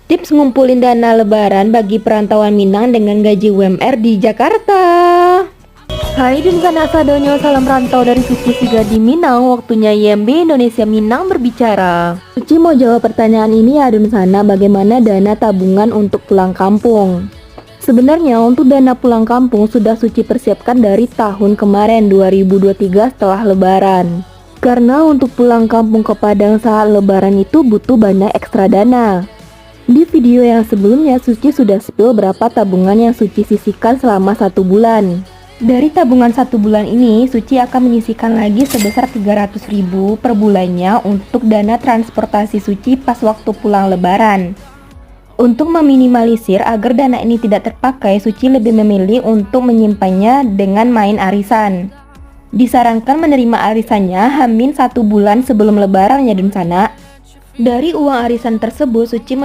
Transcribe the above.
Tips ngumpulin dana lebaran bagi perantauan Minang dengan gaji UMR di Jakarta. Hai Dunsana Sadonyo, salam rantau dari Suci Siga di Minang. Waktunya YMB Indonesia Minang berbicara. Suci mau jawab pertanyaan ini ya Dunsana, bagaimana dana tabungan untuk pulang kampung? Sebenarnya untuk dana pulang kampung sudah Suci persiapkan dari tahun kemarin 2023 setelah lebaran. Karena untuk pulang kampung ke Padang saat lebaran itu butuh banyak ekstra dana. Di video yang sebelumnya Suci sudah spill berapa tabungan yang Suci sisihkan selama 1 bulan. Dari tabungan 1 bulan ini, Suci akan menyisihkan lagi sebesar 300.000 per bulannya untuk dana transportasi Suci pas waktu pulang lebaran. Untuk meminimalisir agar dana ini tidak terpakai, Suci lebih memilih untuk menyimpannya dengan main arisan. Disarankan menerima arisannya H-1 bulan sebelum lebaran ya Dunsana. Dari uang arisan tersebut, Suci